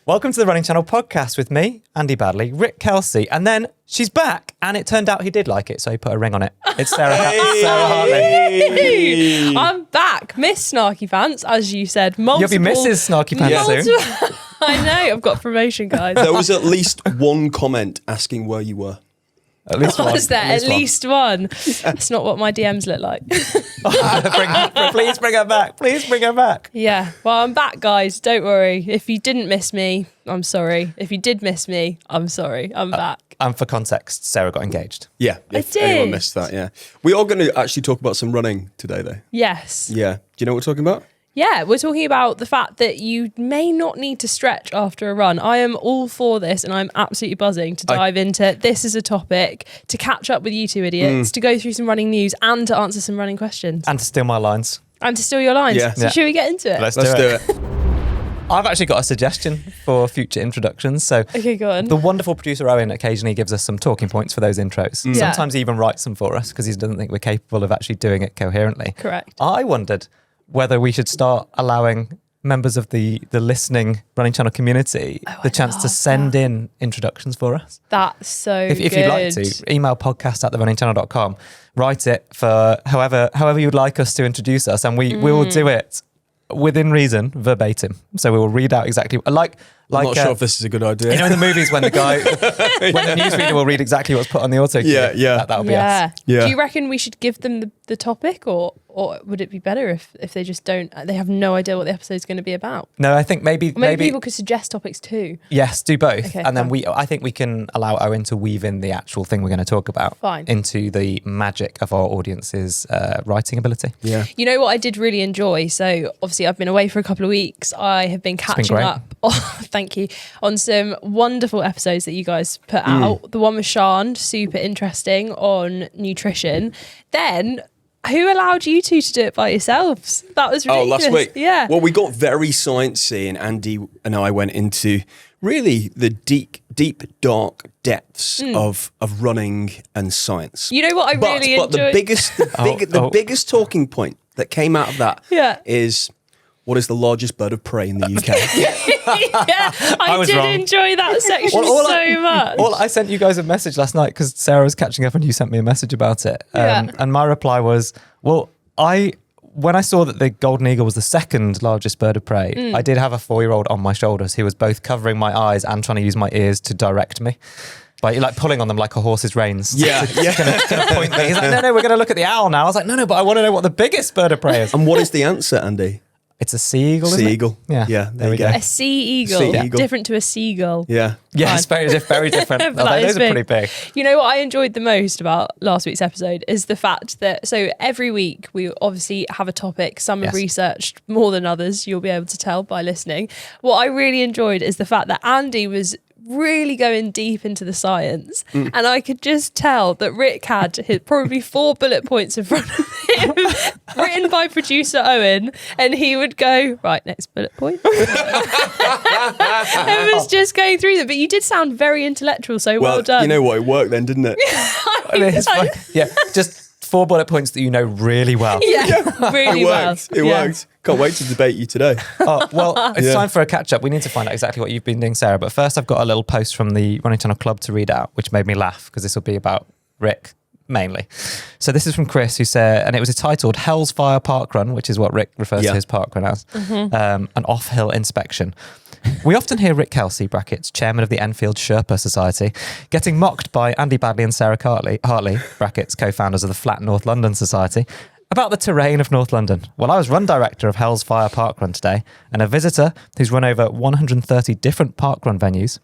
Welcome to the Running Channel podcast with me, Andy Baddeley, Rick Kelsey, and then she's back, and it turned out he did like it, so he put a ring on it. It's Sarah Hartley. Hey. I'm back, Miss Snarky Pants, as you said. You'll be Mrs. Snarky Pants soon. I know, I've got promotion, guys. There was at least one comment asking where you were. At least one. Was there at least one? That's not what my DMs look like. Please bring her back. Please bring her back. Yeah, well, I'm back, guys. Don't worry. If you didn't miss me, I'm sorry. If you did miss me, I'm sorry. I'm back. And for context, Sarah got engaged. Yeah, if anyone missed that, yeah. We are going to actually talk about some running today, though. Yes. Yeah. Do you know what we're talking about? Yeah, we're talking about the fact that you may not need to stretch after a run. I am all for this, and I'm absolutely buzzing to dive into this as a topic, to catch up with you two idiots, to go through some running news, and to answer some running questions. And to steal my lines. And to steal your lines. Yeah. So should we get into it? Let's do it. I've actually got a suggestion for future introductions. So Okay, go on. the wonderful producer Owen occasionally gives us some talking points for those intros. Yeah. Sometimes he even writes them for us because he doesn't think we're capable of actually doing it coherently. Correct. I wondered whether we should start allowing members of the listening Running Channel community the chance to send in introductions for us. That's so If you'd like to, email podcast@therunningchannel.com, write it for however you'd like us to introduce us, and we will do it within reason, verbatim. So we will read out exactly I'm not sure if this is a good idea. You know, in the movies when the guy, when the newsreader will read exactly what's put on the auto cue. Yeah. That'll be us. Yeah. Do you reckon we should give them the topic, or would it be better if they just don't? They have no idea what the episode's going to be about. No, I think maybe People could suggest topics too. Yes, do both. Okay, and then fine. I think we can allow Owen to weave in the actual thing we're going to talk about into the magic of our audience's writing ability. Yeah. You know what I did really enjoy? So obviously I've been away for a couple of weeks. I have been catching up. Oh, thank you. On some wonderful episodes that you guys put out. The one with Sian, super interesting on nutrition. Then who allowed you two to do it by yourselves? That was ridiculous. Oh, last week? Yeah. Well, we got very sciencey, and Andy and I went into really the deep, dark depths of running and science. You know what I really enjoyed? But the biggest talking point that came out of that is, what is the largest bird of prey in the UK? I did wrong. enjoy that section so much. I sent you guys a message last night because Sarah was catching up and you sent me a message about it. And my reply was, when I saw that the golden eagle was the second largest bird of prey, I did have a 4-year-old on my shoulders who was both covering my eyes and trying to use my ears to direct me. By pulling on them like a horse's reins. Yeah. Gonna point me. He's like, no, we're going to look at the owl now. I was like, no, but I want to know what the biggest bird of prey is. And what is the answer, Andy? It's a sea eagle, isn't it? Sea eagle. Yeah, there we go. A sea eagle. Sea eagle. Different to a seagull. Yeah. Yes, very different. Those are pretty big. You know what I enjoyed the most about last week's episode is the fact that, so every week we obviously have a topic. Some have researched more than others. You'll be able to tell by listening. What I really enjoyed is the fact that Andy was really going deep into the science, and I could just tell that Rick had probably 4 bullet points in front of him written by producer Owen, and he would go, right, next bullet point. And was just going through them. But you did sound very intellectual, so well done. You know what, it worked then, didn't it? Just 4 bullet points that you know really well. Yeah, really well. It worked. Can't wait to debate you today. It's time for a catch-up. We need to find out exactly what you've been doing, Sarah. But first, I've got a little post from the Running Channel Club to read out, which made me laugh because this will be about Rick mainly. So this is from Chris, who said, and it was titled Hell's Fire Park Run, which is what Rick refers to his park run as, an off-hill inspection. We often hear Rick Kelsey, brackets, chairman of the Enfield Sherpa Society, getting mocked by Andy Baddeley and Sarah Hartley, brackets, co-founders of the Flat North London Society, about the terrain of North London. Well, I was run director of Hell's Fire Park Run today, and a visitor who's run over 130 different park run venues,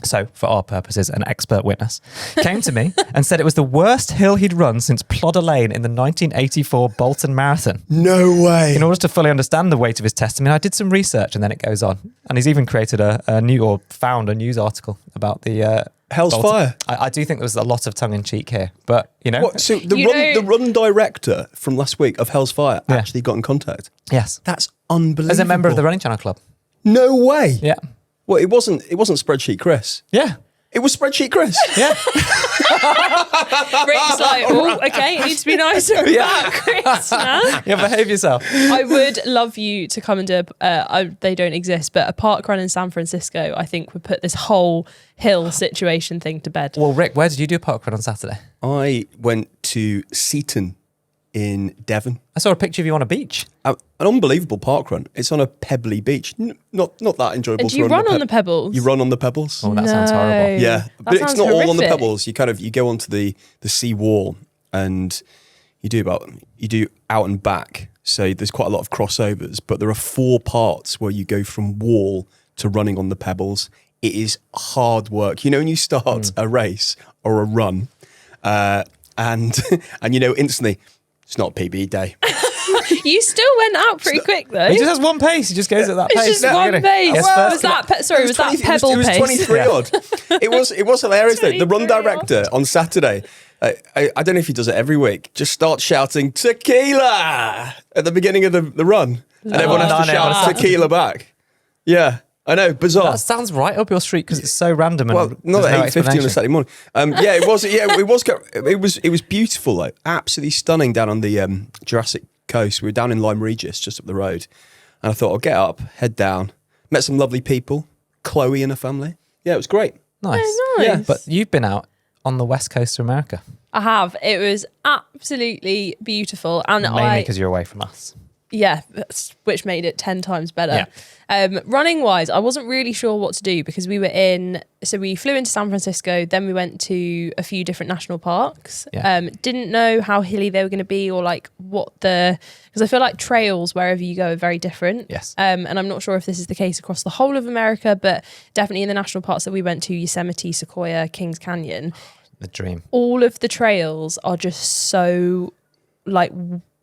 so for our purposes, an expert witness, came to me and said it was the worst hill he'd run since Plodder Lane in the 1984 Bolton Marathon. No way. In order to fully understand the weight of his testimony, I did some research, and then it goes on. And he's even created found a news article about the Hell's Bolton. Fire. I do think there was a lot of tongue-in-cheek here, but you know. What, so the run director from last week of Hell's Fire actually got in contact? Yes. That's unbelievable. As a member of the Running Channel Club. No way. Yeah. Well, it wasn't Spreadsheet Chris. Yeah. It was Spreadsheet Chris. Yeah. Rick's like, oh, okay, it needs to be nicer about Chris now. Yeah, behave yourself. I would love you to come and do, they don't exist, but a park run in San Francisco, I think would put this whole hill situation thing to bed. Well, Rick, where did you do a park run on Saturday? I went to Seaton in Devon. I saw a picture of you on a beach. An unbelievable park run. It's on a pebbly beach. Not that enjoyable. And do you run on the pebbles? You run on the pebbles. Oh, that sounds horrible. Yeah, but it's sounds not all on the horrific. pebbles. You go onto the sea wall and you do out and back. So there's quite a lot of crossovers, but there are 4 parts where you go from wall to running on the pebbles. It is hard work. You know, when you start a race or a run, and you know instantly it's not PB day. You still went out pretty quick though. He just has one pace. He just goes at that It's pace. just one pace. Yes, Well, first was that pebble It was pace? 23 odd. It was hilarious though. The run 23 odd. director on Saturday, I don't know if he does it every week, just starts shouting tequila at the beginning of the run, and everyone has to shout tequila back. Yeah, I know, bizarre. That sounds right up your street because it's so random. And Well, not there's at no 8:50 on a explanation. Saturday morning. Yeah, it was. Yeah, it was beautiful though. Absolutely stunning down on the Jurassic Coast. We were down in Lyme Regis, just up the road, and I thought I'll get up, head down, met some lovely people, Chloe and her family. Yeah, it was great. Nice. Oh, nice. Yeah, But you've been out on the west coast of America, I have. It was absolutely beautiful, and mainly because you're away from us. Yeah, which made it 10 times better. Running wise, I wasn't really sure what to do because we flew into San Francisco, then we went to a few different national parks. Yeah. Didn't know how hilly they were going to be or like because I feel like trails wherever you go are very different. Yes. And I'm not sure if this is the case across the whole of America, but definitely in the national parks that we went to, Yosemite, Sequoia, Kings Canyon, The dream. all of the trails are just so like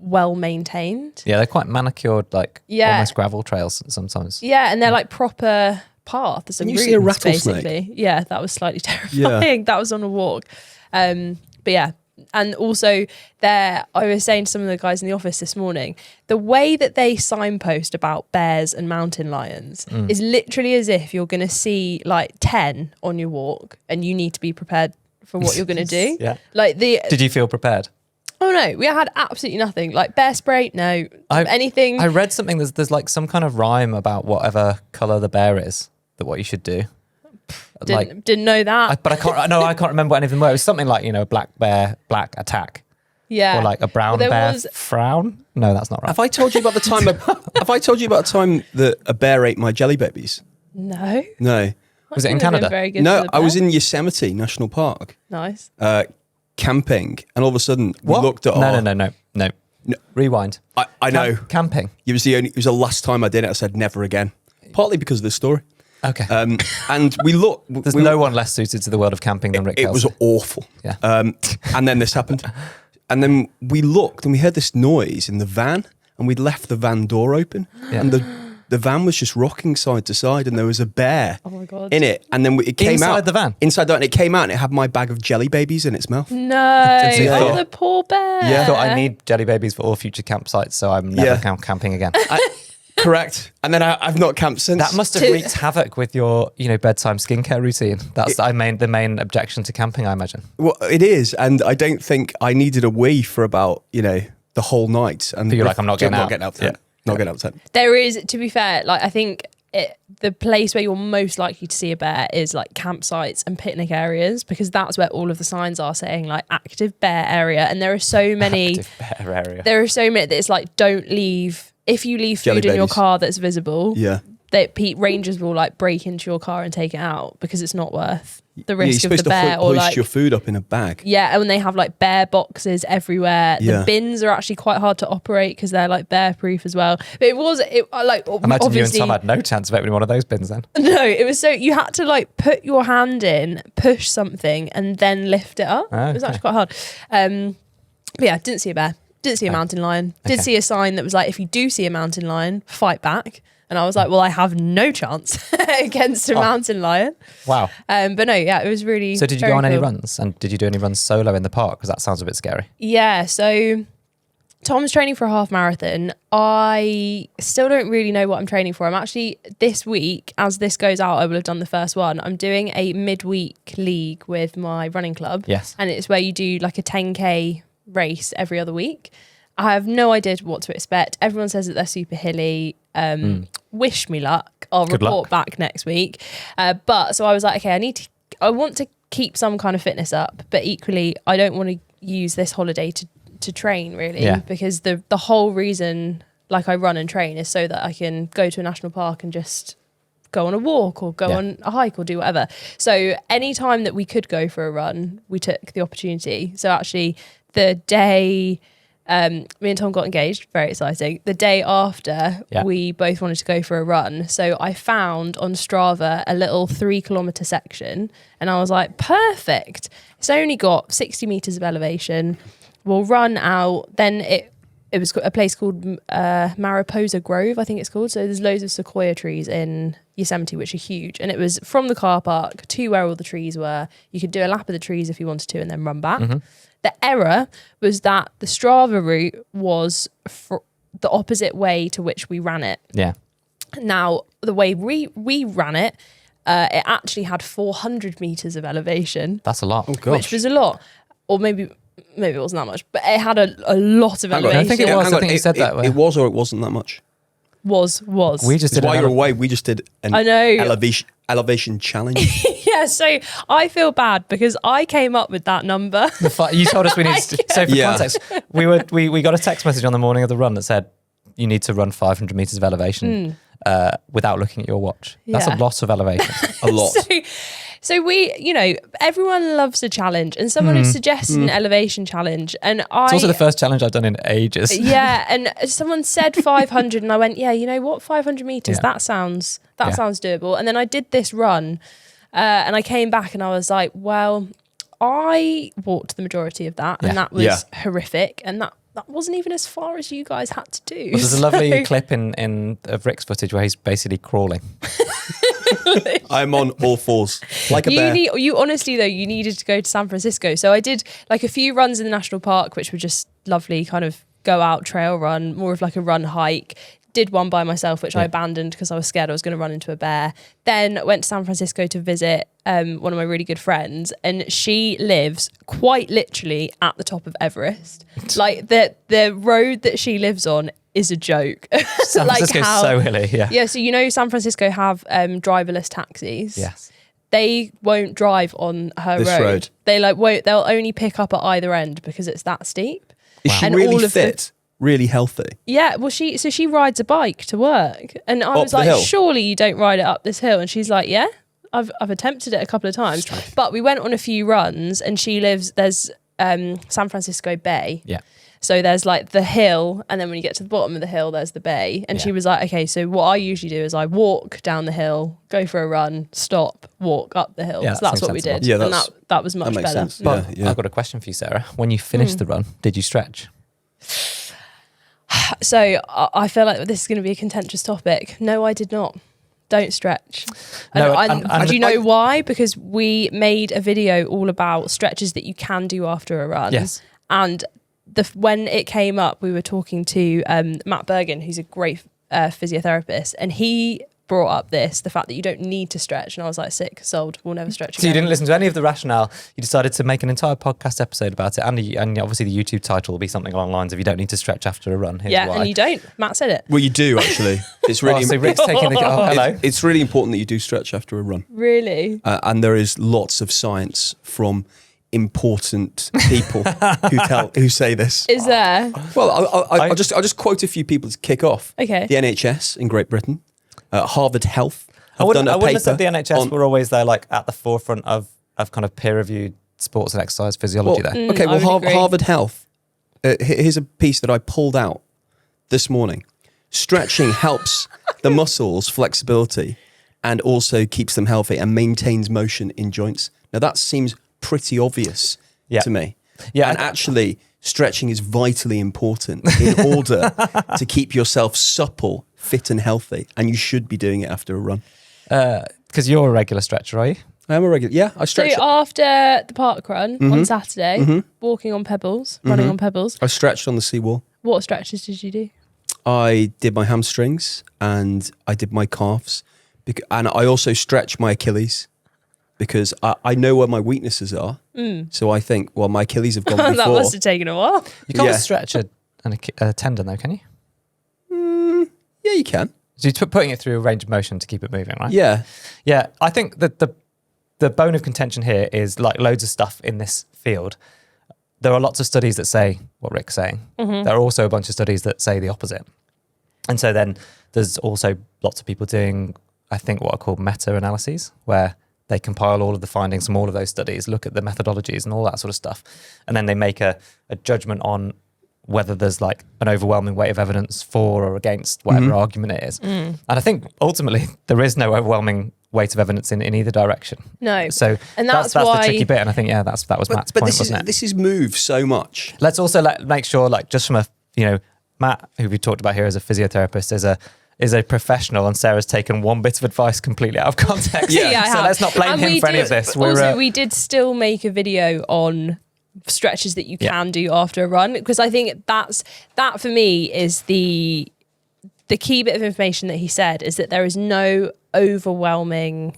well maintained. Yeah, they're quite manicured, like Yeah. almost gravel trails sometimes. Yeah, and they're like proper paths. And and you see a routes, rattlesnake? basically. Yeah, that was slightly terrifying. That was on a walk. But yeah, and also I was saying to some of the guys in the office this morning, the way that they signpost about bears and mountain lions is literally as if you're going to see like 10 on your walk and you need to be prepared for what you're going to do. Yeah. Like Did you feel prepared? Oh no, we had absolutely nothing. Like bear spray, no. Anything. I read something. There's like some kind of rhyme about whatever color the bear is, that what you should do. Didn't know that. But I can't remember what any of them were. It was something like, black bear, black attack, yeah. or like a brown Well, bear, there was- frown. No, that's not right. Have I told you about the time? Have I told you about the time that a bear ate my jelly babies? No. No, Was it in Wouldn't have been Canada? Very good no. for the I was bear. in Yosemite National Park, Nice. camping, and all of a sudden we looked at. No. Rewind. I know. Camping. It was the last time I did it. I said never again. Partly because of the story. Okay. And we looked. There's no one less suited to the world of camping than Rick It Kelsey. was awful. Yeah. And then this happened. And then we looked and we heard this noise in the van, and we'd left the van door open. Yeah. And the van was just rocking side to side, and there was a bear Oh my God. in it. And then it came Inside out. the van? Inside the van. And it came out and it had my bag of jelly babies in its mouth. No. you Oh, thought- the poor bear. Yeah. I thought I need jelly babies for all future campsites, so I'm never camping again. Correct. And then I've not camped since. That must have wreaked havoc with your, bedtime skincare routine. That's the main objection to camping, I imagine. Well, it is. And I don't think I needed a wee for about, the whole night. And But you're like, I'm not getting out. Not getting out of tent. There is, to be fair, like I think the place where you're most likely to see a bear is like campsites and picnic areas, because that's where all of the signs are saying like active bear area. And there are so many. Active bear area. There are so many that it's like, don't leave. If you leave Jelly food in your babies. car that's visible, Yeah. Rangers will like break into your car and take it out because it's not worth the You're risk of the supposed to bear or hoist like your food up in a bag. yeah, and when they have like bear boxes everywhere, Yeah. the bins are actually quite hard to operate because they're like bear proof as well. But it like Imagine you and obviously Tom had no chance of opening one of those bins then. no, it was so you had to like put your hand in, push something, and then lift it up. It was Okay. actually quite hard. But yeah, didn't see a bear. Didn't see a mountain lion. Did Okay. see a sign that was like, if you do see a mountain lion, fight back. And I was like, well, I have no chance against a mountain lion. Wow. But no, yeah, it was really. So did you very go on any cool. runs? And did you do any runs solo in the park? Because that sounds a bit scary. Yeah, so Tom's training for a half marathon. I still don't really know what I'm training for. I'm actually, this week, as this goes out, I will have done the first one. I'm doing a midweek league with my running club. Yes. And it's where you do like a 10K race every other week. I have no idea what to expect. Everyone says that they're super hilly. Wish me luck. I'll report back next week. But so I was like, okay, I want to keep some kind of fitness up, but equally I don't want to use this holiday to train really, because the whole reason like I run and train is so that I can go to a national park and just go on a walk or go on a hike or do whatever. So any time that we could go for a run, we took the opportunity. So actually the day me and Tom got engaged, very exciting. The day after, we both wanted to go for a run. So I found on Strava a little 3-kilometer section and I was like, perfect. It's only got 60 meters of elevation. We'll run out. Then it was a place called Mariposa Grove, I think it's called. So there's loads of sequoia trees in Yosemite, which are huge. And it was from the car park to where all the trees were. You could do a lap of the trees if you wanted to and then run back. Mm-hmm. The error was that the Strava route was the opposite way to which we ran it. Yeah. Now, the way we ran it, it actually had 400 meters of elevation. That's a lot. Oh, gosh. Which was a lot. Or maybe it wasn't that much, but it had a lot of elevation. I think it was. I think you said that way. It was or it wasn't that much? Was. We just did while you're away, we just did an elevation challenge. Yeah, so I feel bad because I came up with that number. You told us we needed to. So for context, we got a text message on the morning of the run that said you need to run 500 meters of elevation without looking at your watch. That's a lot of elevation. A lot. So we, everyone loves a challenge, and someone who suggested an elevation challenge, and it's also the first challenge I've done in ages. Yeah, and someone said 500, and I went, yeah, you know what, 500 meters, that sounds doable. And then I did this run, and I came back, and I was like, well, I walked the majority of that, and that was horrific, and that wasn't even as far as you guys had to do. Well, there's a lovely clip of Rick's footage where he's basically crawling. I'm on all fours, like a bear. You honestly, though, you needed to go to San Francisco. So I did like a few runs in the national park, which were just lovely, kind of go out trail run, more of like a run hike. Did one by myself, which I abandoned because I was scared I was going to run into a bear. Then went to San Francisco to visit one of my really good friends, and she lives quite literally at the top of Everest. Like the road that she lives on is a joke. San Francisco's so hilly, Yeah, so San Francisco have driverless taxis. Yes. They won't drive on her road. They they'll only pick up at either end because it's that steep. Is she really fit? Really healthy? Yeah, well she rides a bike to work. And I was like, surely you don't ride it up this hill. And she's like, yeah, I've attempted it a couple of times. But we went on a few runs, and there's San Francisco Bay. Yeah. So there's like the hill, and then when you get to the bottom of the hill, there's the bay. And she was like, okay, so what I usually do is I walk down the hill, go for a run, stop, walk up the hill. So that's what we did. Yeah, and that was much better. Sense. But I've got a question for you, Sarah. When you finished the run, did you stretch? So I feel like this is going to be a contentious topic. No, I did not. Don't stretch. And do you know why? Because we made a video all about stretches that you can do after a run. Yes. And when it came up, we were talking to Matt Bergen, who's a great physiotherapist, and he brought up the fact that you don't need to stretch, and I was like, sick, sold, we'll never stretch again. So you didn't listen to any of the rationale, you decided to make an entire podcast episode about it, and obviously the YouTube title will be something along the lines of you don't need to stretch after a run. Here's why. And you don't. Matt said it. Well, you do actually. It's really so Rick's taking the hello. It's really important that you do stretch after a run. Really? And there is lots of science from important people who say this. Is there? Well, I'll just quote a few people to kick off. Okay. The NHS in Great Britain, Harvard Health. I wouldn't have said the NHS were always there, like at the forefront of kind of peer-reviewed sports and exercise physiology. Harvard Health. Here's a piece that I pulled out this morning. Stretching helps the muscles' flexibility and also keeps them healthy and maintains motion in joints. Now that seems pretty obvious to me. Yeah, and actually, stretching is vitally important in order to keep yourself supple, fit and healthy, and you should be doing it after a run. Because you're a regular stretcher, are you? I am a regular. Yeah, I stretch. So after the park run on Saturday, walking on pebbles, running on pebbles, I stretched on the seawall. What stretches did you do? I did my hamstrings and I did my calves. And I also stretch my Achilles because I know where my weaknesses are. So I think, well, my Achilles have gone before. That must have taken a while. You can't stretch a tendon though, can you? Yeah, you can. So you're putting it through a range of motion to keep it moving, right? Yeah. Yeah, I think that the bone of contention here is like loads of stuff in this field. There are lots of studies that say what Rick's saying. There are also a bunch of studies that say the opposite. And so then there's also lots of people doing, I think, what are called meta-analyses, where they compile all of the findings from all of those studies, look at the methodologies and all that sort of stuff. And then they make a judgment on whether there's like an overwhelming weight of evidence for or against whatever argument it is. And I think ultimately there is no overwhelming weight of evidence in either direction. No. So and that's why the tricky bit. And I think, that was Matt's point, wasn't it? This is moved so much. Let's also make sure, like, just from Matt, who we talked about here as a physiotherapist, is a professional, and Sarah's taken one bit of advice completely out of context. Yeah, so let's not blame him for any of this. We did still make a video on stretches that you can do after a run, because I think that for me is the key bit of information that he said, is that there is no overwhelming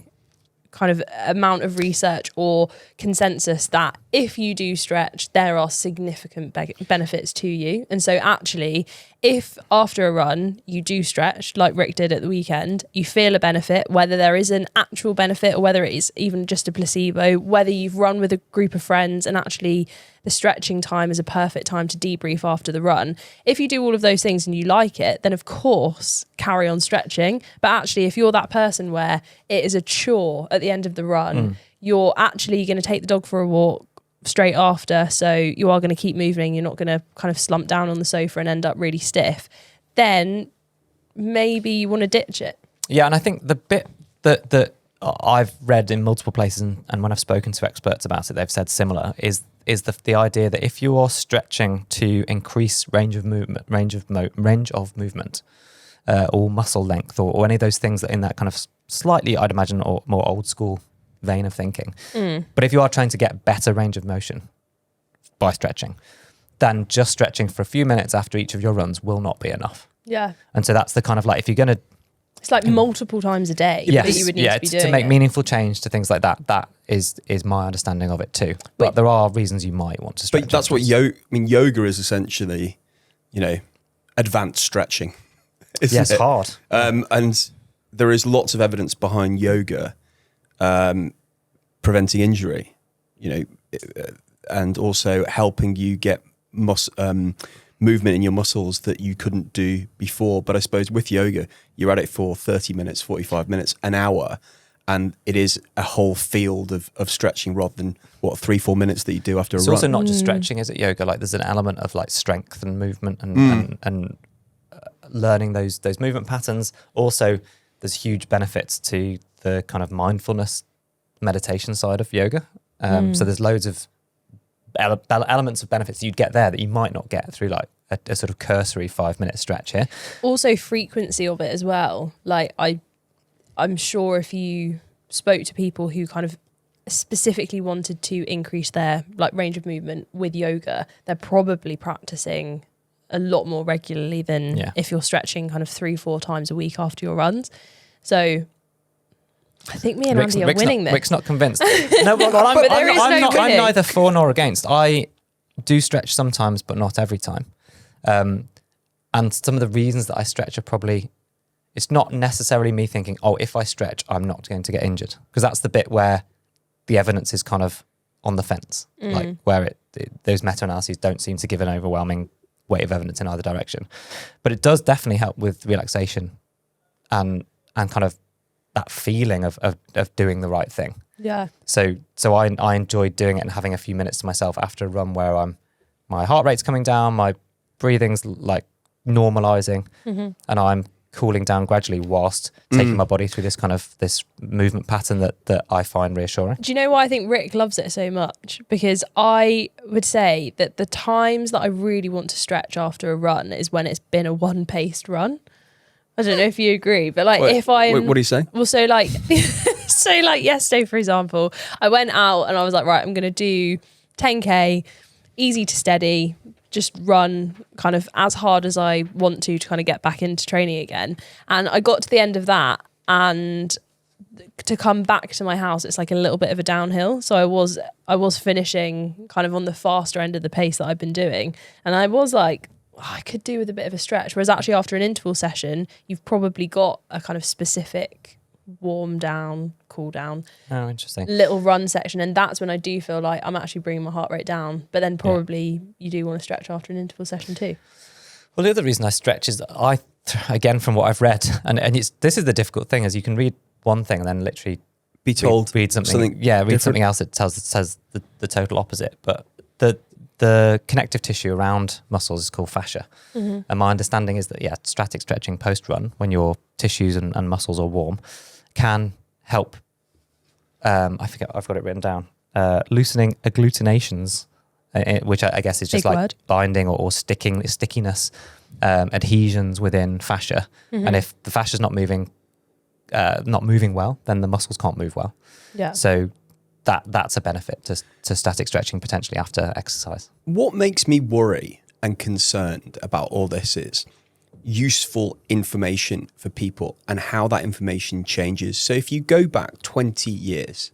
kind of amount of research or consensus that if you do stretch, there are significant benefits to you. And so actually, if after a run you do stretch, like Rick did at the weekend, you feel a benefit, whether there is an actual benefit or whether it is even just a placebo, whether you've run with a group of friends and actually the stretching time is a perfect time to debrief after the run. If you do all of those things and you like it, then of course carry on stretching. But actually, if you're that person where it is a chore at the end of the run, you're actually going to take the dog for a walk straight after, so you are going to keep moving, you're not going to kind of slump down on the sofa and end up really stiff, then maybe you want to ditch it. Yeah, and I think the bit that I've read in multiple places and when I've spoken to experts about it, they've said similar, is the idea that if you are stretching to increase range of movement, or muscle length, or any of those things that in that kind of slightly, I'd imagine, or more old school vein of thinking. But if you are trying to get better range of motion by stretching, then just stretching for a few minutes after each of your runs will not be enough. Yeah. And so that's the kind of like, if you're going to... It's like multiple times a day that you would need to be doing to make meaningful change to things like that. That is my understanding of it too. But there are reasons you might want to stretch. But that's what yoga is essentially, advanced stretching. Yes, hard. And there is lots of evidence behind yoga preventing injury, and also helping you get movement in your muscles that you couldn't do before. But I suppose with yoga, you're at it for 30 minutes, 45 minutes, an hour, and it is a whole field of stretching rather than 3-4 minutes that you do after a run. It's also not just stretching, is it, yoga? Like there's an element of like strength and movement and learning those movement patterns. Also, there's huge benefits to the kind of mindfulness meditation side of yoga. So there's loads of elements of benefits you'd get there that you might not get through like a sort of cursory 5-minute stretch here. Also frequency of it as well. Like I'm sure if you spoke to people who kind of specifically wanted to increase their like range of movement with yoga, they're probably practicing a lot more regularly than if you're stretching kind of 3-4 times a week after your runs. So I think me and Andy are winning this. Rick's not convinced. No, I'm neither for nor against. I do stretch sometimes, but not every time. And some of the reasons that I stretch are probably, it's not necessarily me thinking, if I stretch, I'm not going to get injured. Because that's the bit where the evidence is kind of on the fence, like where those meta-analyses don't seem to give an overwhelming weight of evidence in either direction. But it does definitely help with relaxation and kind of that feeling of doing the right thing. Yeah. So I enjoyed doing it and having a few minutes to myself after a run where my heart rate's coming down, my breathing's like normalizing, and I'm cooling down gradually whilst taking my body through this movement pattern that I find reassuring. Do you know why I think Rick loves it so much? Because I would say that the times that I really want to stretch after a run is when it's been a one-paced run. I don't know if you agree, but like if I... What do you say? Well, so like yesterday, for example, I went out and I was like, right, I'm going to do 10K, easy to steady, just run kind of as hard as I want to kind of get back into training again. And I got to the end of that, and to come back to my house, it's like a little bit of a downhill. So I was finishing kind of on the faster end of the pace that I've been doing, and I was like, I could do with a bit of a stretch. Whereas actually after an interval session, you've probably got a kind of specific warm down, cool down, interesting, little run section, and that's when I do feel like I'm actually bringing my heart rate down. But then probably you do want to stretch after an interval session too. Well, the other reason I stretch is that again, from what I've read, and this is the difficult thing, is you can read one thing and then literally be told read something else that says the total opposite. But the connective tissue around muscles is called fascia. Mm-hmm. And my understanding is that, static stretching post-run, when your tissues and muscles are warm, can help, I forget, I've got it written down, loosening agglutinations, which I guess is just Big like word. binding or stickiness, adhesions within fascia. Mm-hmm. And if the fascia is not moving well, then the muscles can't move well. Yeah. So that's a benefit to static stretching potentially after exercise. What makes me worry and concerned about all this is useful information for people and how that information changes. So if you go back 20 years,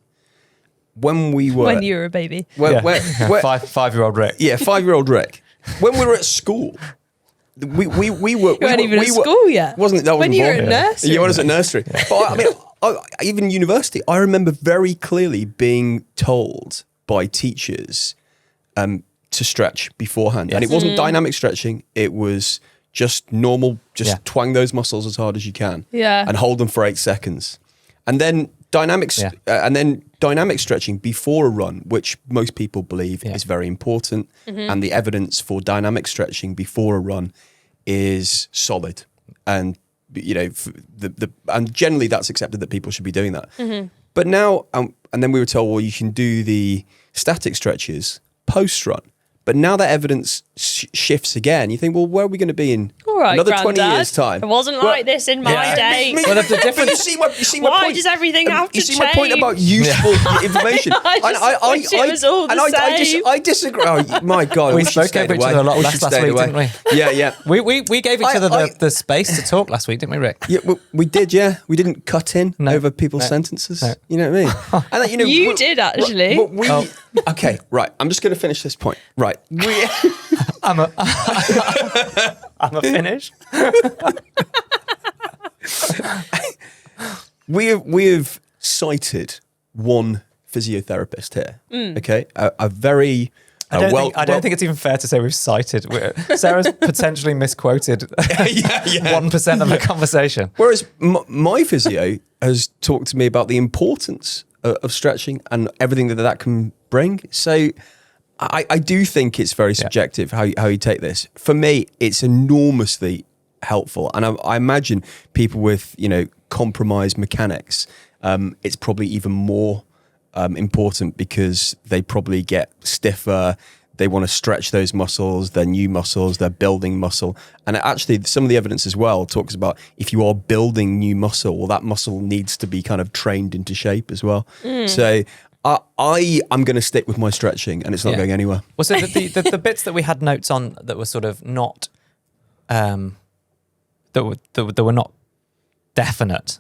when you were a baby. Five-year-old Rick. Yeah, 5-year-old Rick. When we were at school, we were. You weren't even at school yet. Wasn't that when you were at nursery? Yeah, I was at nursery. But I mean, even university, I remember very clearly being told by teachers to stretch beforehand. Yes. And it wasn't dynamic stretching. It was just normal, twang those muscles as hard as you can. Yeah. And hold them for 8 seconds. And then dynamic stretching before a run, which most people believe is very important. Mm-hmm. And the evidence for dynamic stretching before a run is solid. And and generally that's accepted that people should be doing that. Mm-hmm. But now, and then we were told, well, you can do the static stretches post-run. But now that evidence shifts again, you think, well, where are we going to be in another 20 years' time? It wasn't like this in my day. Well, the difference. You see my Why point? does everything have to change? You see my point about useful information? It was all the same. I disagree. Oh, my God. We spoke over each other a lot last week, didn't we? Yeah. We gave each other the space to talk last week, didn't we, Rick? Yeah, we did, yeah. We didn't cut in over people's sentences. No. You know what I mean? And you did, actually. Okay, right. I'm just going to finish this point. Right. I'm a finish. We have cited one physiotherapist here. Okay, a very I don't think it's even fair to say we've cited. Sarah's potentially misquoted 1% of the conversation. Whereas my physio has talked to me about the importance of stretching and everything that can bring. So I do think it's very subjective how you take this. For me, it's enormously helpful. And I imagine people with, compromised mechanics, it's probably even more important because they probably get stiffer. They want to stretch those muscles, their new muscles, they're building muscle. And actually, some of the evidence as well talks about if you are building new muscle, well, that muscle needs to be kind of trained into shape as well. So I'm going to stick with my stretching, and it's not going anywhere. Well, so the bits that we had notes on that were sort of not, that were not definite,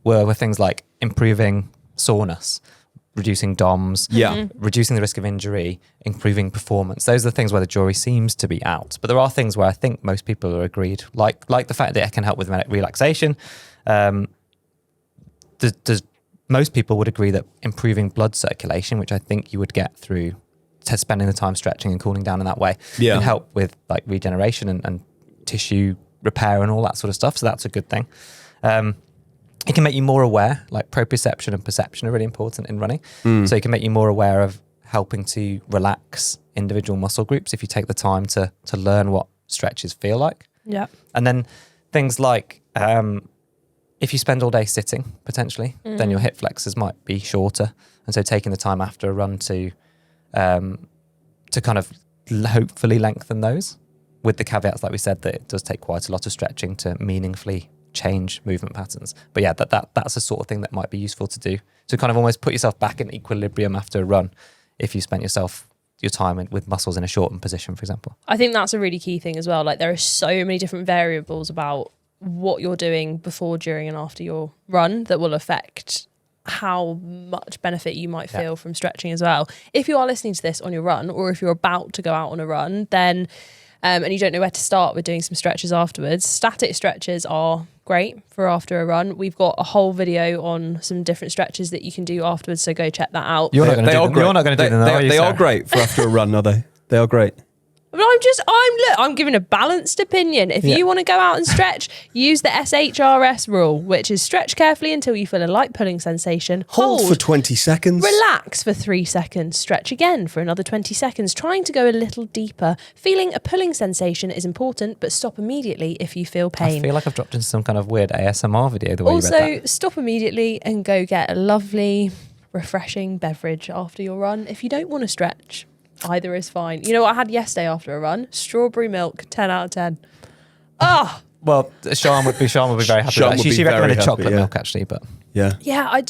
were things like improving soreness, reducing DOMs, reducing the risk of injury, improving performance. Those are the things where the jury seems to be out. But there are things where I think most people are agreed, like the fact that it can help with relaxation. Most people would agree that improving blood circulation, which I think you would get through spending the time stretching and cooling down in that way, can help with like regeneration and tissue repair and all that sort of stuff. So that's a good thing. It can make you more aware, like proprioception and perception are really important in running. So it can make you more aware of helping to relax individual muscle groups if you take the time to learn what stretches feel like. Yeah. And then things like if you spend all day sitting, potentially, then your hip flexors might be shorter. And so taking the time after a run to kind of hopefully lengthen those, with the caveats, like we said, that it does take quite a lot of stretching to meaningfully change movement patterns. But yeah, that's the sort of thing that might be useful to do, to kind of almost put yourself back in equilibrium after a run if you spent yourself your time with muscles in a shortened position, for example. I think that's a really key thing as well. Like there are so many different variables about what you're doing before, during and after your run that will affect how much benefit you might feel from stretching as well. If you are listening to this on your run, or if you're about to go out on a run, then and you don't know where to start with doing some stretches afterwards, static stretches are great for after a run. We've got a whole video on some different stretches that you can do afterwards, so go check that out. You're not going to do them, are you, They Sarah? are great for after a run, are they? They are great. But I'm giving a balanced opinion. If you want to go out and stretch, use the SHRS rule, which is stretch carefully until you feel a light pulling sensation. Hold for 20 seconds. Relax for 3 seconds. Stretch again for another 20 seconds, trying to go a little deeper. Feeling a pulling sensation is important, but stop immediately if you feel pain. I feel like I've dropped into some kind of weird ASMR video the way you read Also, that. stop immediately and go get a lovely, refreshing beverage after your run. If you don't want to stretch, either is fine. You know what I had yesterday after a run? Strawberry milk, 10 out of 10. Ah! Well, Sean would be very happy Sean with that. would be She very recommended happy, chocolate yeah. milk, actually, but... Yeah. Yeah, I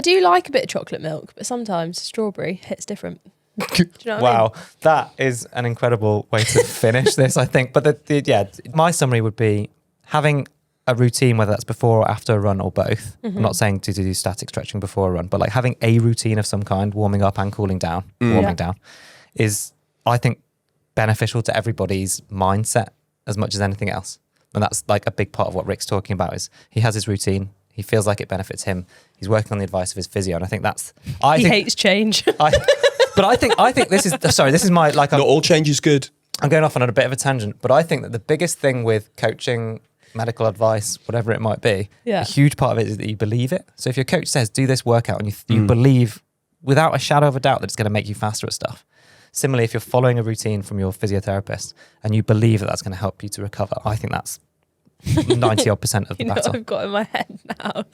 do like a bit of chocolate milk, but sometimes strawberry hits different. Do you know what I Wow, mean? that is an incredible way to finish this, I think. But my summary would be having a routine, whether that's before or after a run or both. I'm not saying to do static stretching before a run, but like having a routine of some kind, warming up and cooling down, down, is, I think, beneficial to everybody's mindset as much as anything else. And that's like a big part of what Rick's talking about is he has his routine. He feels like it benefits him. He's working on the advice of his physio. And I think that's... He hates change. But I think this is my... like. Not all change is good. I'm going off on a bit of a tangent, but I think that the biggest thing with coaching, medical advice, whatever it might be, a huge part of it is that you believe it. So if your coach says, do this workout, and you believe without a shadow of a doubt that it's going to make you faster at stuff. Similarly, if you're following a routine from your physiotherapist and you believe that that's going to help you to recover, I think that's 90% of the You know battle. what I've got in my head now?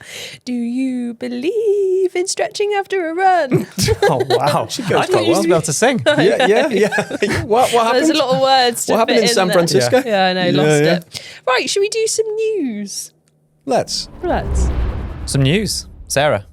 Do you believe in stretching after a run? Oh, wow. She I goes thought quite you used to be well. able to sing. Yeah. What happened? There's a lot of words to What happened fit in San there. Francisco? Yeah, I know, lost it. Right, should we do some news? Let's. Some news. Sarah.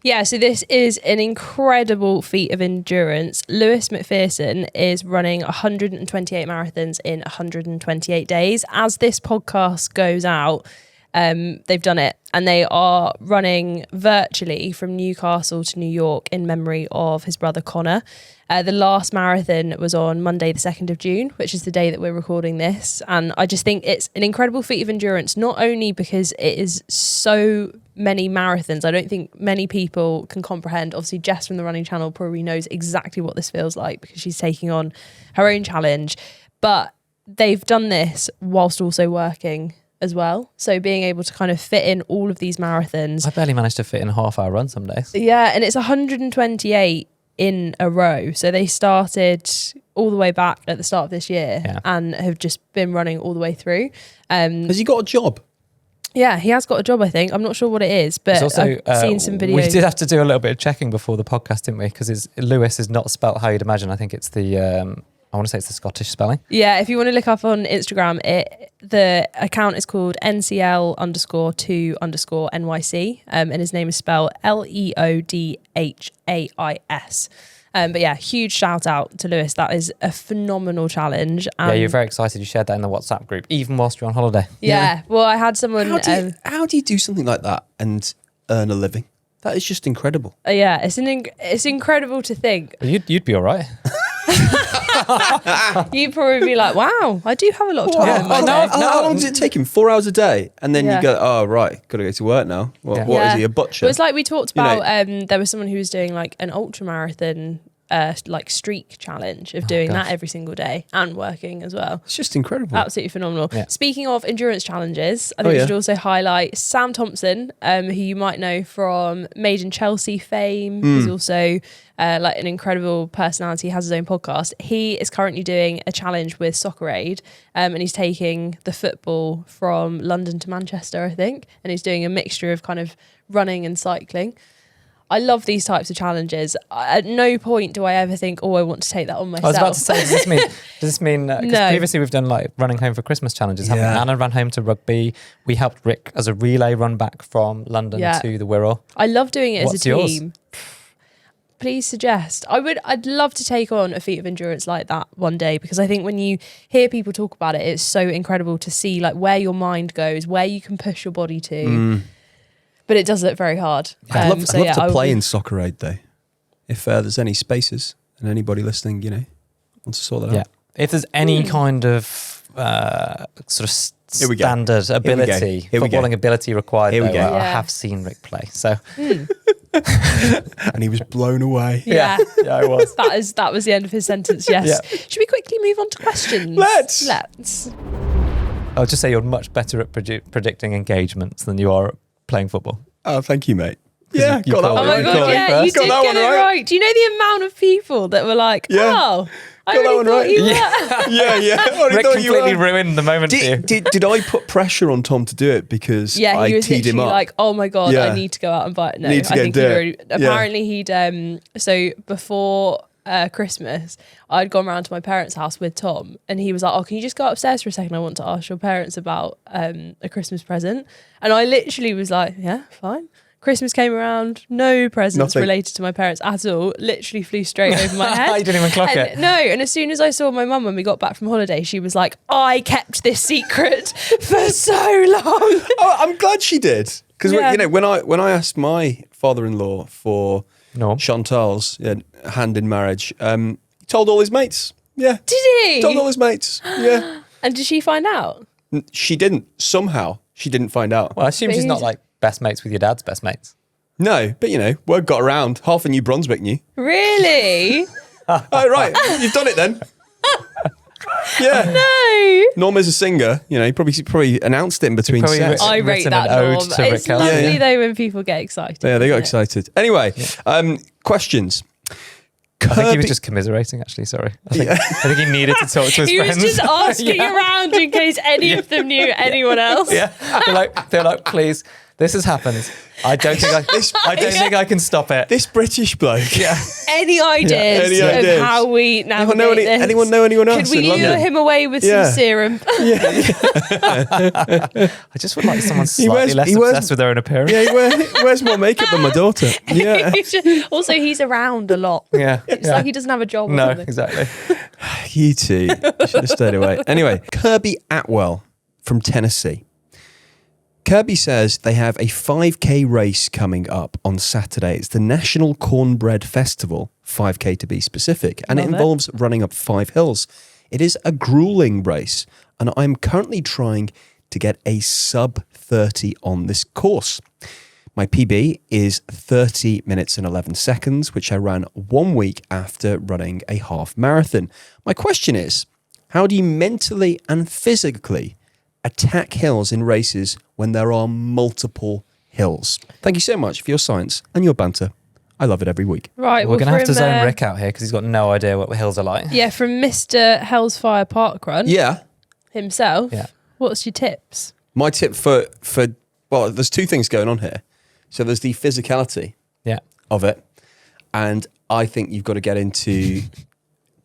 Yeah, so this is an incredible feat of endurance. Lewis McPherson is running 128 marathons in 128 days. As this podcast goes out, they've done it, and they are running virtually from Newcastle to New York in memory of his brother Connor. The last marathon was on Monday the 2nd of June, which is the day that we're recording this. And I just think it's an incredible feat of endurance, not only because it is so many marathons. I don't think many people can comprehend. Obviously, Jess from the Running Channel probably knows exactly what this feels like because she's taking on her own challenge. But they've done this whilst also working as well. So being able to kind of fit in all of these marathons. I barely managed to fit in a half-hour run some days. Yeah, and it's 128 in a row. So they started all the way back at the start of this year and have just been running all the way through. Has he got a job? Yeah, he has got a job, I think. I'm not sure what it is, but Also, I've seen some videos. We did have to do a little bit of checking before the podcast, didn't we? Because Lewis is not spelt how you'd imagine. I think it's I want to say it's the Scottish spelling. Yeah, if you want to look up on Instagram, the account is called NCL_2_NYC, and his name is spelled LEODHAIS. But yeah, huge shout out to Lewis. That is a phenomenal challenge. Yeah, you're very excited. You shared that in the WhatsApp group, even whilst you're on holiday. Yeah, well, I had someone... How do you do something like that and earn a living? That is just incredible. Yeah, it's incredible to think. You'd be all right. You'd probably be like, wow, I do have a lot of time in my day. How long does it take him? 4 hours a day? And then you go, oh, right, got to go to work now. What is he, a butcher? Well, it's like we talked about, there was someone who was doing like an ultra marathon like streak challenge of doing that every single day and working as well. It's just incredible. Absolutely phenomenal. Yeah. Speaking of endurance challenges, I think we should also highlight Sam Thompson, who you might know from Made in Chelsea fame. He's also like an incredible personality, has his own podcast. He is currently doing a challenge with Soccer Aid, and he's taking the football from London to Manchester, I think, and he's doing a mixture of kind of running and cycling. I love these types of challenges. At no point do I ever think, oh, I want to take that on myself. I was about to say, does this mean because No. previously we've done like running home for Christmas challenges, haven't we? Anna ran home to rugby. We helped Rick as a relay run back from London to the Wirral. I love doing it as a team. Yours? please suggest. I'd love to take on a feat of endurance like that one day, because I think when you hear people talk about it, it's so incredible to see like where your mind goes, where you can push your body to. But it does look very hard. I'd love to play in Soccer Aid though. If there's any spaces and anybody listening, wants to sort that out. If there's any kind of sort of standard ability, footballing ability required, though, I have seen Rick play. So, and he was blown away. Yeah, I was. That was the end of his sentence. Yes. Yeah. Should we quickly move on to questions? Let's. I'll just say you're much better at predicting engagements than you are at playing football. Oh, thank you, mate. Yeah, got that one right. Oh my God, yeah, you did get it right. Do you know the amount of people that were like, I really thought you were. Yeah. Rick completely ruined the moment for you. Did I put pressure on Tom to do it because he was teed him up? Like, oh my God, I need to go out and buy it. No, I think apparently he'd, so before Christmas, I'd gone round to my parents' house with Tom, and he was like, oh, can you just go upstairs for a second? I want to ask your parents about a Christmas present. And I literally was like, yeah, fine. Christmas came around, no presents related to my parents at all. Literally flew straight over my head. You didn't even clock it. No, and as soon as I saw my mum when we got back from holiday, she was like, I kept this secret for so long. Oh, I'm glad she did. Because when I asked my father-in-law for Chantal's hand in marriage, he told all his mates. Yeah. Did he? Told all his mates. Yeah. And did she find out? She didn't. Somehow, she didn't find out. Well, I assume she's not like best mates with your dad's best mates. No, but word got around. Half of New Brunswick knew. Really? Oh, right. You've done it then. Yeah. No. Norm is a singer. He probably announced it in between sets. I rate that, Norm. It's lovely though when people get excited. Yeah, they got excited. Anyway, questions. I think he was just commiserating, actually. Sorry. I think he needed to talk to his friends. He was just asking around in case any of them knew anyone else. Yeah. They're like, please, this has happened. I don't think I can stop it. This British bloke. Yeah. Any ideas of how we navigate this? Anyone know anyone else? Could we lure him away with some serum? Yeah. I just would like someone slightly less obsessed with their own appearance. Yeah, he wears more makeup than my daughter. Yeah. Also, he's around a lot. Yeah. It's like he doesn't have a job. No, exactly. You two should have stayed away. Anyway, Kirby Atwell from Tennessee. Kirby says they have a 5K race coming up on Saturday. It's the National Cornbread Festival, 5K to be specific, and it involves running up 5 hills. It is a grueling race, and I'm currently trying to get a sub 30 on this course. My PB is 30 minutes and 11 seconds, which I ran 1 week after running a half marathon. My question is, how do you mentally and physically attack hills in races when there are multiple hills? Thank you so much for your science and your banter. I love it every week. Right, we're going to have to zone Rick out here because he's got no idea what the hills are like. Yeah, from Mr. Hellsfire Parkrun. Yeah. Himself. Yeah. What's your tips? My tip for there's 2 things going on here. So there's the physicality of it, and I think you've got to get into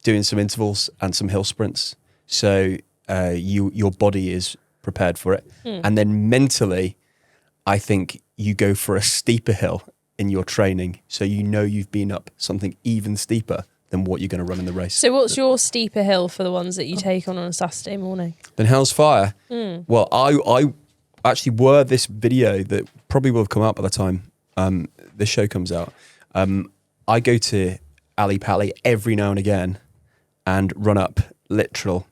doing some intervals and some hill sprints. So your body is prepared for it. And then mentally, I think you go for a steeper hill in your training. So you've been up something even steeper than what you're going to run in the race. So what's your steeper hill for the ones that you take on a Saturday morning? Then Hell's Fire. Well, I actually were this video that probably will have come out by the time this show comes out. I go to Ali Pali every now and again and run up literal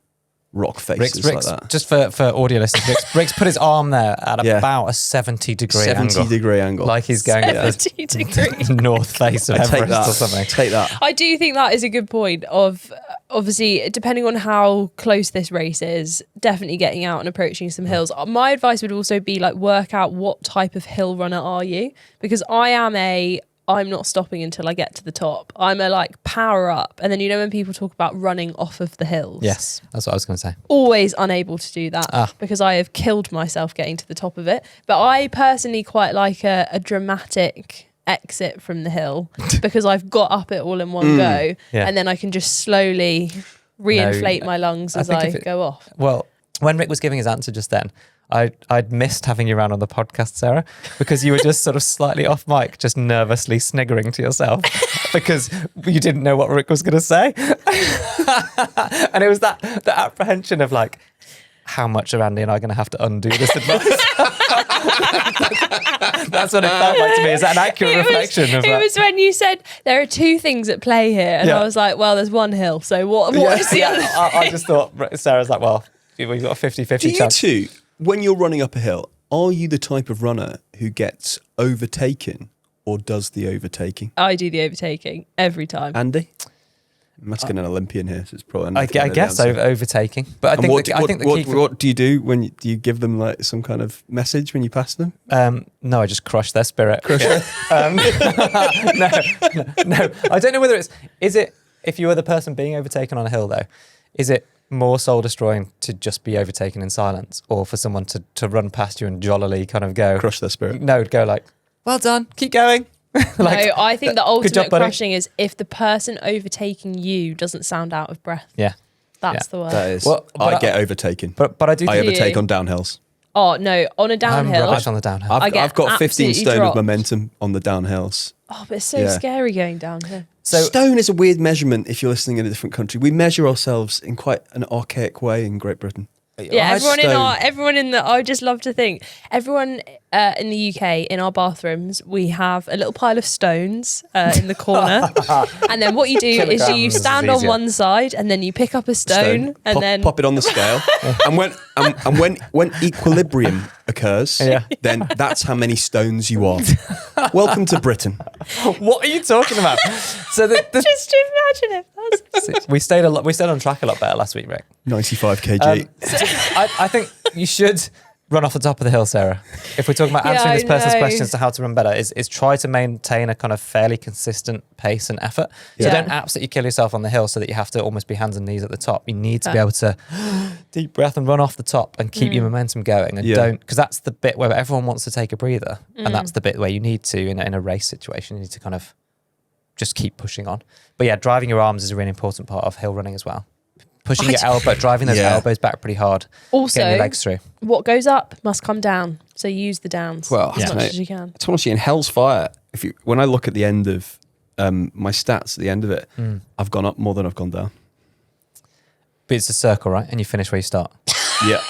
rock faces Rick's, like that. Just for audio listeners, Rick's put his arm there at about a 70-degree angle. Like he's going at the north face of Everest or something. Take that. I do think that is a good point of, obviously, depending on how close this race is, definitely getting out and approaching some hills. My advice would also be work out what type of hill runner are you? Because I'm not stopping until I get to the top. I'm a power up. And then when people talk about running off of the hills. Yes, that's what I was going to say. Always unable to do that because I have killed myself getting to the top of it. But I personally quite like a dramatic exit from the hill because I've got up it all in one go and then I can just slowly reinflate my lungs as I go off. Well, when Rick was giving his answer just then, I'd missed having you around on the podcast, Sarah, because you were just sort of slightly off mic, just nervously sniggering to yourself because you didn't know what Rick was going to say. And it was the apprehension of like, how much are Andy and I going to have to undo this advice? That's what it felt like to me. Is that an accurate reflection of that? It was when you said there are two things at play here, and I was like, well, there's one hill, so what is the other? I just thought, Sarah's like, well, we've got a 50-50 chance. Do you two, when you're running up a hill, are you the type of runner who gets overtaken or does the overtaking? I do the overtaking every time. Andy? I'm asking an Olympian here, so it's probably. I guess overtaking, but I think what do you do when do you give them like some kind of message when you pass them? No, I just crush their spirit. No, I don't know whether is it if you were the person being overtaken on a hill though, is it more soul destroying to just be overtaken in silence, or for someone to run past you and jollily kind of go crush their spirit? No, go like, well done, keep going. Like, no, I think the ultimate job, crushing is if the person overtaking you doesn't sound out of breath. Yeah. That's the word. That is. Well, I get overtaken. But I do. I overtake on downhills. Oh, no. On a downhill. I'm rubbish on the downhill. I've got 15 stone dropped. of momentum on the downhills. Oh, but it's so scary going downhill. So stone is a weird measurement if you're listening in a different country. We measure ourselves in quite an archaic way in Great Britain. Yeah, I just love to think, everyone in the UK, in our bathrooms, we have a little pile of stones in the corner. And then what you do is you stand on one side and then you pick up a stone and then pop it on the scale. and when equilibrium occurs, then that's how many stones you are. Welcome to Britain. What are you talking about? So just imagine it. We stayed on track a lot better last week, Rick. 95 kg. I think you should run off the top of the hill, Sarah. If we're talking about answering this person's questions to how to run better, is try to maintain a kind of fairly consistent pace and effort. So don't absolutely kill yourself on the hill so that you have to almost be hands and knees at the top. You need to be able to deep breath and run off the top and keep your momentum going. And don't, because that's the bit where everyone wants to take a breather. And that's the bit where you need to, in a race situation, you need to kind of just keep pushing on. But yeah, driving your arms is a really important part of hill running as well. Pushing your elbow, driving those elbows back pretty hard. Also, getting your legs through. What goes up must come down. So use the downs as much as you can. It's honestly in hell's fire. When I look at the end of my stats at the end of it, I've gone up more than I've gone down. But it's a circle, right? And you finish where you start. Yeah.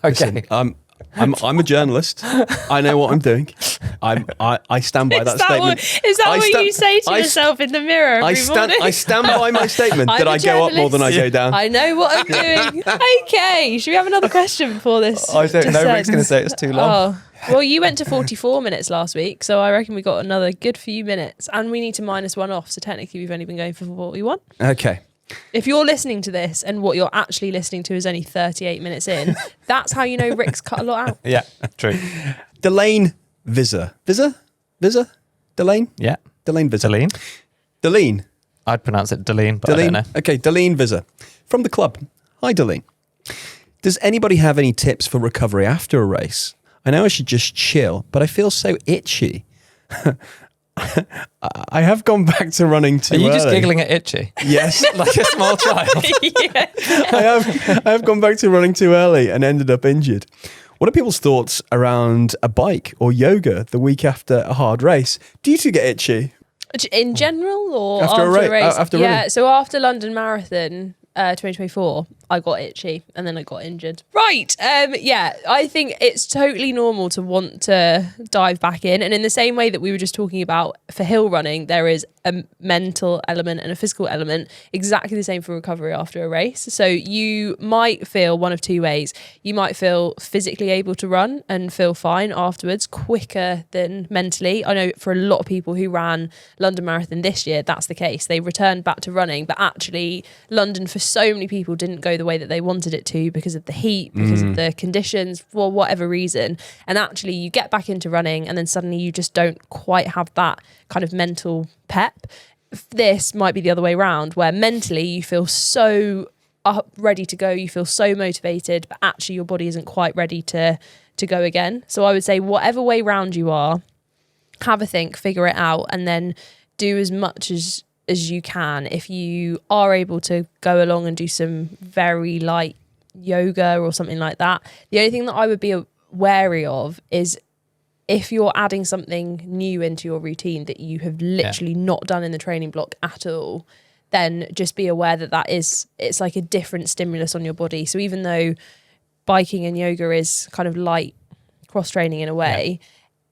Okay. Listen, I'm a journalist. I know what I'm doing. I stand by that statement. Is that what you say to yourself in the mirror every morning? I stand by my statement that I go up more than I go down. I know what I'm doing. Okay, should we have another question before this? I don't know. Rick's going to say it's too long. Oh. Well, you went to 44 minutes last week, so I reckon we got another good few minutes, and we need to minus one off. So technically, we've only been going for 41. Okay. If you're listening to this and what you're actually listening to is only 38 minutes in, that's how you know Rick's cut a lot out. Yeah, true. Delane Visa. Delane? Yeah. Delane Visa. Delene? I'd pronounce it Delene, but I don't know. Okay, Delene Visa. From the club. Hi, Delene. Does anybody have any tips for recovery after a race? I know I should just chill, but I feel so itchy. I have gone back to running too early. Are you just giggling at itchy? Yes. Like a small child? Yeah. I have gone back to running too early and ended up injured. What are people's thoughts around a bike or yoga the week after a hard race? Do you two get itchy? In general or after a race? Yeah, so after London Marathon 2024, I got itchy and then I got injured. Right. Yeah, I think it's totally normal to want to dive back in. And in the same way that we were just talking about for hill running, there is a mental element and a physical element, exactly the same for recovery after a race. So you might feel one of two ways. You might feel physically able to run and feel fine afterwards, quicker than mentally. I know for a lot of people who ran London Marathon this year, that's the case. They returned back to running, but actually London for so many people didn't go the way that they wanted it to because of the heat, because of the conditions, for whatever reason. And actually you get back into running and then suddenly you just don't quite have that kind of mental pep. This might be the other way around, where mentally you feel so up, ready to go, you feel so motivated, but actually your body isn't quite ready to go again. So I would say whatever way round you are, have a think, figure it out, and then do as much as you can. If you are able to go along and do some very light yoga or something like that, the only thing that I would be wary of is if you're adding something new into your routine that you have literally not done in the training block at all, then just be aware that it's like a different stimulus on your body. So even though biking and yoga is kind of light cross training in a way,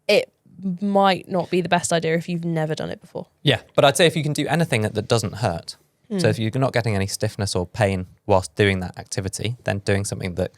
it might not be the best idea if you've never done it before. Yeah, but I'd say if you can do anything that doesn't hurt, so if you're not getting any stiffness or pain whilst doing that activity, then doing something that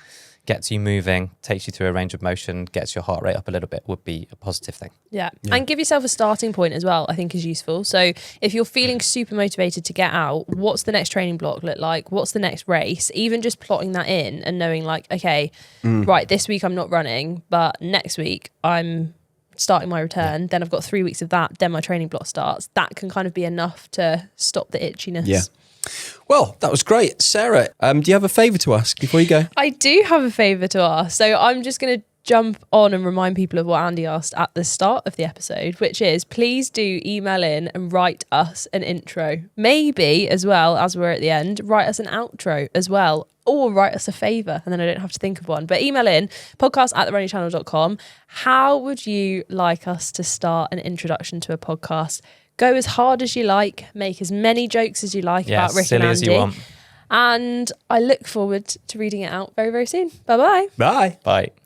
gets you moving, takes you through a range of motion, gets your heart rate up a little bit would be a positive thing. Yeah. And give yourself a starting point as well, I think is useful. So if you're feeling super motivated to get out, what's the next training block look like? What's the next race? Even just plotting that in and knowing like, okay, right, this week I'm not running, but next week I'm starting my return. Then I've got 3 weeks of that. Then my training block starts. That can kind of be enough to stop the itchiness. Yeah. Well, that was great. Sarah, do you have a favour to ask before you go? I do have a favour to ask. So I'm just going to jump on and remind people of what Andy asked at the start of the episode, which is please do email in and write us an intro. Maybe as well, as we're at the end, write us an outro as well, or write us a favour and then I don't have to think of one. But email in podcast@therunningchannel.com. How would you like us to start an introduction to a podcast? Go as hard as you like, make as many jokes as you like about Rick and Andy. As you want. And I look forward to reading it out very, very soon. Bye-bye. Bye. Bye.